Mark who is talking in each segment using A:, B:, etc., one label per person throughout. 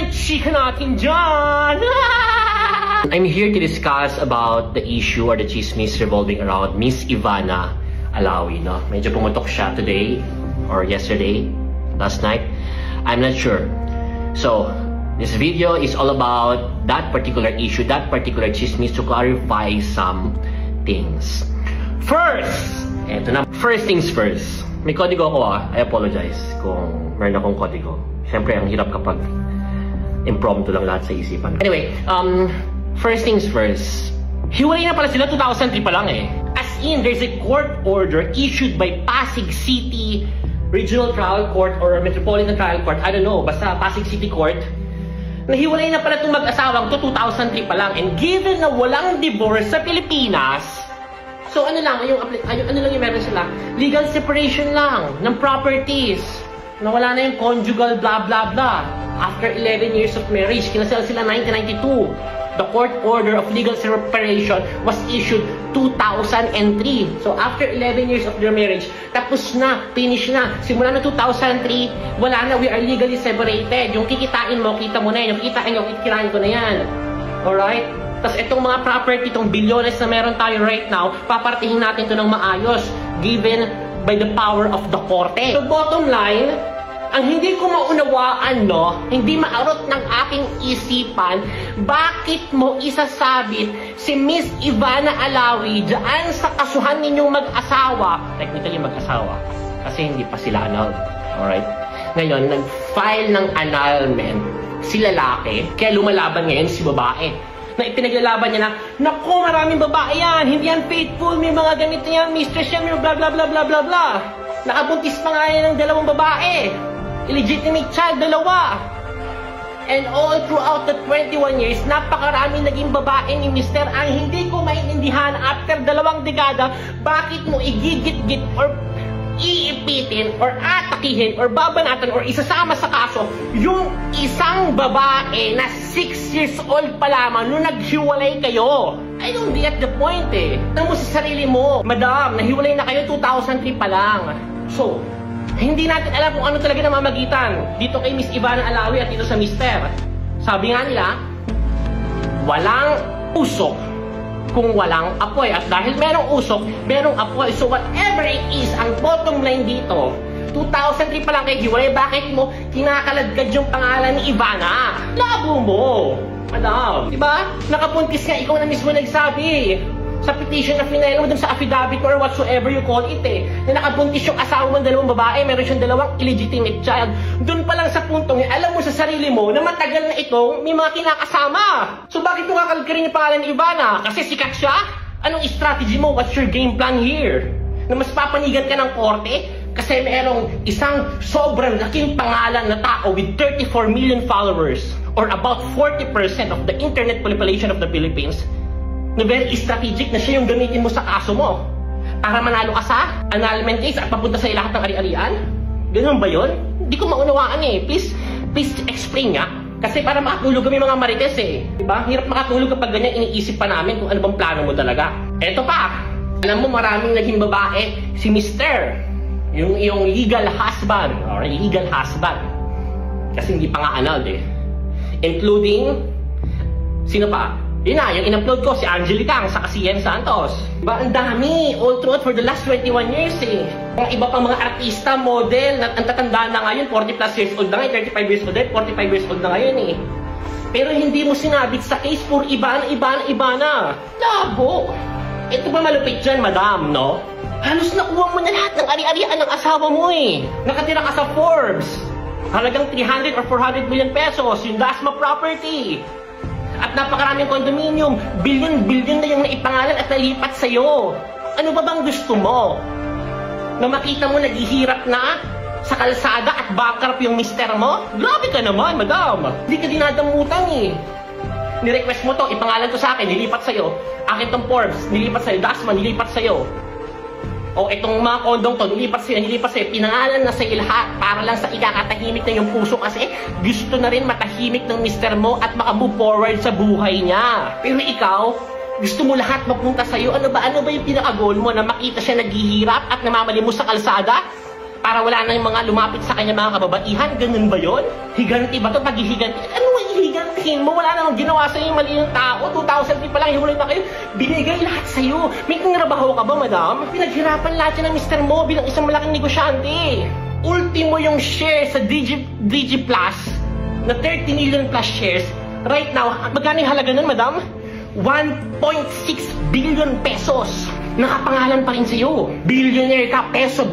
A: ang chika natin dyan? I'm here to discuss about the issue or the chismis revolving around Miss Ivana Alawi, no? Medyo pumutok siya today or yesterday, last night. I'm not sure. So, this video is all about that particular issue, that particular chismis, to clarify some things. First, eto na. First things first. May kodigo ako I apologize kung meron akong kodigo. Siyempre, ang hirap kapag impromptu lang lahat sa isipan. Anyway, first things first. Hiwalay na pala sila 2003 pa lang As in, there's a court order issued by Pasig City Regional Trial Court or Metropolitan Trial Court. I don't know, basta Pasig City Court. Nahiwalay na pala itong mag-asawang to 2003 pa lang. And given na walang divorce sa Pilipinas, so ano lang yung meron sila? Legal separation lang ng properties. Nawala na yung conjugal blah blah blah. After 11 years of marriage, kinasal sila 1992. The court order of legal separation was issued 2003. So after 11 years of their marriage, tapos na, finish na. Simula na 2003, wala na, we are legally separated. Yung kikitain mo, kita mo na yan. Yung kikitain ko, kikitain ko na yan. Alright? Tapos itong mga property, itong bilyones na meron tayo right now, papartihin natin ito ng maayos, given by the power of the korte. So bottom line, ang hindi ko maunawaan, hindi maarot ng aking isipan, bakit mo isasabit si Miss Ivana Alawi dyan sa kasuhan ninyong mag-asawa, technically mag-asawa, kasi hindi pa sila annulled. Alright? Ngayon, nag-file ng annulment si lalaki, kaya lumalaban ngayon si babae. Na ipinaglalaban niya na, naku, maraming babae yan, hindi yan faithful, may mga ganito yan, mistress yan, may blah blah blah blah blah blah. Nakabuntis pa nga yan ng 2 babae. Illegitimate child, 2. And all throughout the 21 years, napakaraming naging babae ni Mr. Ang hindi ko maintindihan after 2 dekada, bakit mo igigit-git or iipitin or atakihin or babanatan or isasama sa kaso yung isang babae na 6 years old pa lamang nung naghiwalay kayo. I don't get the point Tignan mo sa sarili mo, madam, nahiwalay na kayo 2003 pa lang. So, hindi natin alam kung ano talaga namamagitan dito kay Miss Ivana Alawi at dito sa Mister. Sabi nga nila, walang usok kung walang apoy. At dahil merong usok, merong apoy. So whatever it is, ang bottom line dito, 2003 pa lang kayo hiwalay, bakit mo kinakaladkad yung pangalan ni Ivana? Labo mo, madam. Diba? Nakapuntis nga, ikaw na mismo nagsabi sa petition na final mo dun sa affidavit or whatsoever you call it na nakabuntis yung asawa mo ng 2 babae, meron siyang 2 illegitimate child. Dun pa lang sa puntong alam mo sa sarili mo na matagal na itong may mga kinakasama. So bakit mo kakalagkarin yung pangalan ni Ivana? Kasi sikat siya? Anong strategy mo? What's your game plan here? Na mas papanigan ka ng korte? Kasi merong isang sobrang laking pangalan na tao with 34 million followers or about 40% of the internet population of the Philippines na very strategic na siya yung gamitin mo sa kaso mo para manalo ka sa annulment case at papunta sa lahat ng ari-arian? Ganun ba yun? Hindi ko maunawaan Please explain nga. Kasi para makatulog kami mga marites Diba? Hirap makatulog kapag ganyan iniisip pa namin kung ano bang plano mo talaga. Eto pa, alam mo maraming naging babae si Mr. Yung legal husband or legal husband. Kasi hindi pa nga annulled Including, sino pa? Yun na, yung in-upload ko, si Angelica, saka si Yen Santos. Diba, ang dami, all throughout for the last 21 years Mga iba pang mga artista, model, ang tatanda na ngayon, 40 plus years old na ngayon, 35 years old, 45 years old na ngayon Pero hindi mo sinabit sa case for iba na. Labo! Ito ba malupit dyan, madam, no? Halos nakuha mo na lahat ng ari-arian ng asawa mo Nakatira ka sa Forbes. Halagang 300 or 400 million pesos, yung Dasma property. At napakaraming condominium, billion na yung naipangalan at nalipat sa'yo. Ano ba bang gusto mo? Na makita mo naghihirap na sa kalsada at bankrupt yung mister mo? Grabe ka naman, madam. Hindi ka dinadamutan Nirequest mo to, ipangalan to sa akin, nilipat sa'yo. Akin tong Forbes, nilipat sa'yo. Dasma, nilipat sa'yo. O itong mga kondong to, nilipat sa'yo. Pinangalan na sa'yo lahat para lang sa ikakatahimik na yung puso kasi gusto na rin matahimik ng mister mo at makamove forward sa buhay niya. Pero ikaw, gusto mo lahat mapunta sa'yo. Ano ba yung pinaka-goal mo? Na makita siya naghihirap at namamalimos sa kalsada? Para wala na yung mga lumapit sa kanya mga kababaihan? Ganun ba yon? Higanti ba to? Paghihiganti? Ano higantihin mo? Wala namang ginawa sa'yo yung mali ng tao. 2003 pa lang, hiwalay na kayo. Binigay lahat sa'yo. May tinrabaho ka ba, madam? Pinaghirapan lahat yan ng Mr. Mo bilang isang malaking negosyante. Ultimo yung share sa Digi Plus na 30 million plus shares. Right now, magkano yung halaga nun, madam? 1.6 billion pesos. Nakapangalan pa rin sa'yo. Billionaire ka, peso,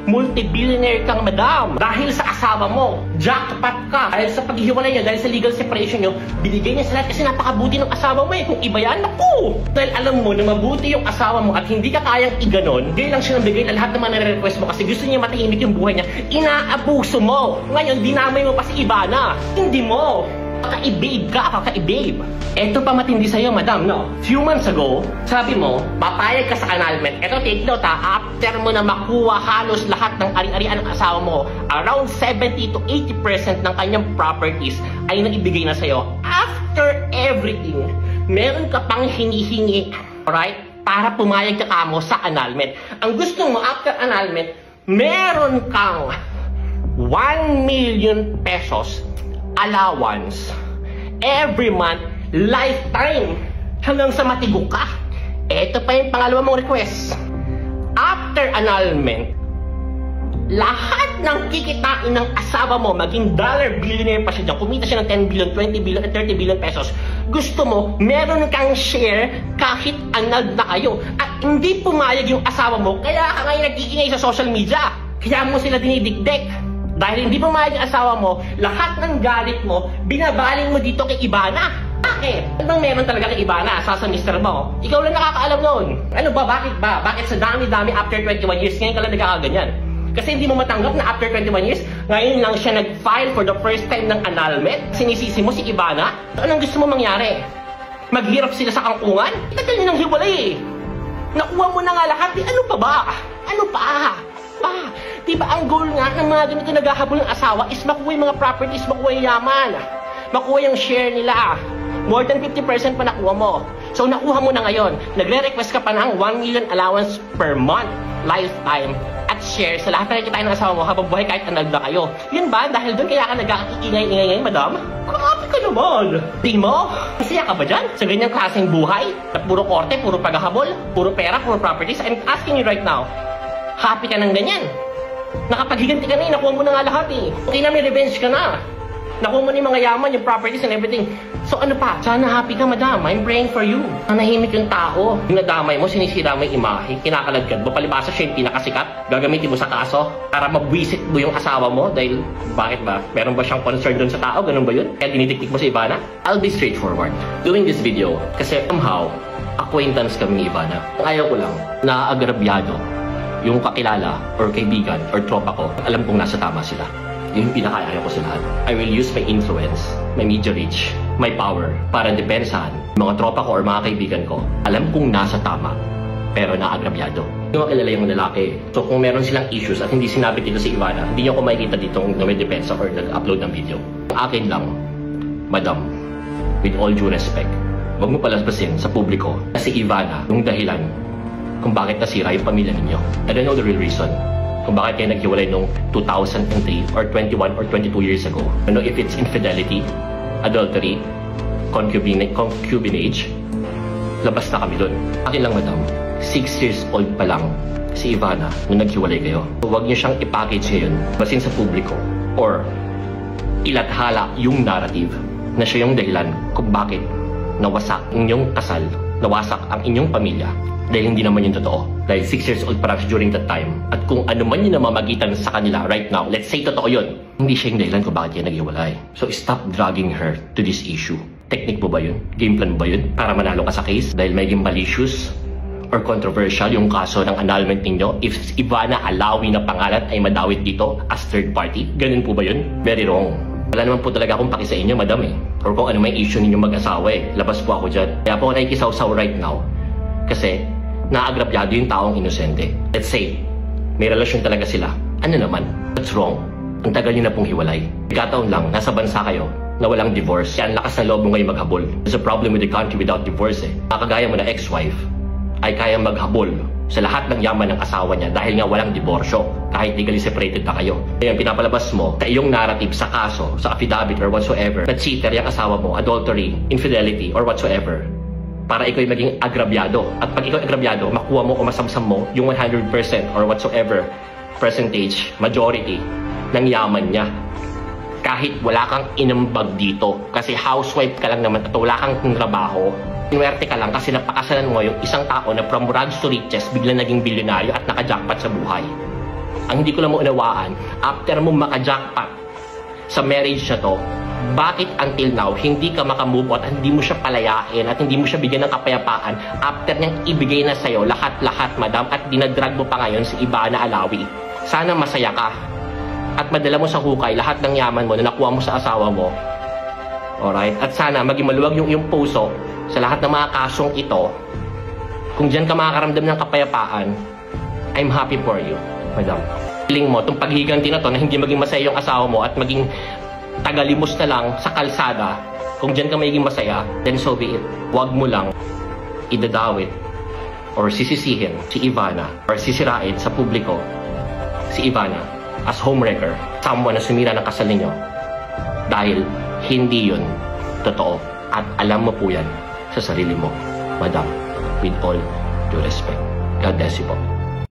A: multi-billionaire kang madam. Dahil sa asawa mo, jackpot ka. Dahil sa paghihiwalay niyo, dahil sa legal separation niyo, binigay niya sa lahat kasi napakabuti ng asawa mo eh. Kung iba yan, naku! Dahil alam mo na mabuti yung asawa mo at hindi ka kayang iganon, bigay lang siya ng bigay na lahat naman nare-request mo kasi gusto niya matahimik yung buhay niya. Inaabuso mo. Ngayon, dinamay mo pa si Ivana. Hindi mo. Kaka-i-babe ka, kaka-i-babe. Eto pa matindi sa'yo, madam, no? Few months ago, sabi mo, papayag ka sa annulment. Eto, take note ha, after mo na makuha halos lahat ng ari-arian ng asawa mo, around 70 to 80% ng kanyang properties ay naibigay na sa'yo. After everything, meron ka pang hinihingi, alright? Para pumayag ka mo sa annulment. Ang gusto mo, after annulment, meron kang 1 million pesos allowance every month, lifetime, hanggang sa matigok ka. Ito pa yung pangalawa mong request. After annulment, lahat ng kikitain ng asawa mo, maging dollar billionaire pa siya dyan, kumita siya ng 10 billion, 20 billion, at 30 billion pesos, gusto mo, meron kang share kahit annulled na kayo. At hindi pumayag yung asawa mo, kaya ka ngayon nag-iingay sa social media. Kaya mo sila dinidikdik. Dahil hindi pumayag ang asawa mo, lahat ng galit mo, binabaling mo dito kay Ivana. Bakit? Ano meron talaga kay Ivana sa Mr. Mo? Ikaw lang nakakaalam noon. Ano ba? Bakit ba? Bakit sa dami-dami after 21 years, ngayon ka lang nagkakaganyan? Kasi hindi mo matanggap na after 21 years, ngayon lang siya nag-file for the first time ng annulment? Sinisisi mo si Ivana? Anong gusto mo mangyari? Maghirap sila sa kangkungan? Itagal niya ng hiwalay eh. Nakuha mo na nga lahat eh. Ano pa ba? Ano pa? Diba ang goal nga ng mga ganito naghahabol ng asawa is makuha yung mga properties, makuha yung yaman, makuha yung share nila. More than 50% pa nakuha mo. So nakuha mo na ngayon. Nagre-request ka pa ng 1 million allowance per month, lifetime, at share sa lahat na kitain ng asawa mo habang buhay kahit anag na kayo. Yun ba? Dahil doon kaya ka nag-iingay-ingay ngayon, madam? Grabe ka naman! Di mo? Masaya ka ba dyan? Sa ganyang klaseng buhay? Na puro korte, puro paghahabol, puro pera, puro properties? I'm asking you right now, happy ka ng ganyan? Nakapaghiganti ka na eh, nakuha mo na nga lahat eh. Okay na, may revenge ka na. Nakuha mo na yung mga yaman, yung properties and everything. So ano pa? Sana happy ka, madam. I'm praying for you. Nanahimik yung tao. Yung nadamay mo, sinisira mo yung imahe, kinakalagkad mo, palibasa siya yung pinakasikat. Gagamitin mo sa kaso para mabwisit mo yung asawa mo dahil, bakit ba? Meron ba siyang concern dun sa tao? Ganun ba yun? Kaya dinidiktik mo si Ivana? I'll be straightforward. Doing this video, kasi somehow, acquaintance kami ni Ivana. Ayaw ko lang na agrabyado yung kakilala or kaibigan or tropa ko, alam kong nasa tama sila. Yun yung pinakaayaw ko sa lahat. I will use my influence, my media reach, my power para depensahan mga tropa ko or mga kaibigan ko. Alam kong nasa tama, pero naagrabyado. Yung makilala yung lalaki. So kung meron silang issues at hindi sinabi dito si Ivana, hindi niyo ko makikita dito na may depensa or nag-upload ng video. Ang akin lang, madam, with all due respect, huwag mo palaspasin sa publiko na si Ivana yung dahilan kung bakit nasira yung pamilya ninyo. I don't know the real reason kung bakit kayo naghiwalay noong 2003 or 21 or 22 years ago. I don't know if it's infidelity, adultery, concubinage, labas na kami doon. Akin lang, madam, 6 years old pa lang si Ivana nung naghiwalay kayo. Huwag niyo siyang i-package ngayon, basin sa publiko, or ilathala yung narrative na siya yung dahilan kung bakit nawasak inyong kasal, nawasak ang inyong pamilya. Dahil hindi naman yun totoo. Dahil 6 years old pa lang during that time. At kung ano man yung namamagitan sa kanila right now, let's say totoo yun, hindi siya yung dahilan kung bakit kayo naghiwalay. So stop dragging her to this issue. Technique mo ba yun? Game plan mo ba yun? Para manalo ka sa case? Dahil maging malicious or controversial yung kaso ng annulment ninyo? If Ivana Alawi na pangalan ay madawit dito as third party? Ganun po ba yun? Very wrong. Wala naman po talaga akong paki sa inyo, madam eh. Or kung ano may issue ninyo mag-asawa eh. Labas po ako dyan. Kaya po ako nakikisaw-saw right now. Kasi naagrabyado yung taong inosente. Let's say, may relasyon talaga sila. Ano naman? That's wrong. Ang tagal niyo na pong hiwalay. Nagkataon lang, nasa bansa kayo na walang divorce. Kaya ang lakas ng loob mo ngayon maghabol. There's a problem with the country without divorce eh. Nakakagaya mo na ex-wife. ay kayang maghabol sa lahat ng yaman ng asawa niya dahil nga walang diborsyo kahit legally separated na kayo. Ngayon, pinapalabas mo sa iyong narrative sa kaso, sa affidavit or whatsoever, na cheater yung asawa mo, adultery, infidelity, or whatsoever, para ikaw ay maging agrabyado. At pag ikaw agrabyado, makuha mo o masamsam mo yung 100% or whatsoever percentage, majority ng yaman niya. Kahit wala kang inambag dito. Kasi housewife ka lang naman at wala kang trabaho. Inuwerte ka lang kasi napakasalan mo yung isang tao na from rags to riches, biglang naging bilyonaryo at nakajackpot sa buhay. Ang hindi ko lang maunawaan, after mo makajackpot sa marriage na to, bakit until now, hindi ka makamove on at hindi mo siya palayain at hindi mo siya bigyan ng kapayapaan after niyang ibigay na sa'yo lahat-lahat, madam, at dinadrag mo pa ngayon si Ivana Alawi. Sana masaya ka at madala mo sa hukay lahat ng yaman mo na nakuha mo sa asawa mo. Alright? At sana maging maluwag yung iyong puso sa lahat ng mga kasong ito. Kung dyan ka makakaramdam ng kapayapaan, I'm happy for you, madam. Feeling mo, itong paghiganti na to na hindi maging masaya yung asawa mo at maging tagalimos na lang sa kalsada, kung dyan ka magiging masaya, then so be it. Huwag mo lang idadawit or sisisihin si Ivana or sisirain sa publiko si Ivana as homewrecker, someone na sumira ng kasal ninyo dahil hindi yun totoo at alam mo po yan sa sarili mo, madam, with all due respect. God bless you po.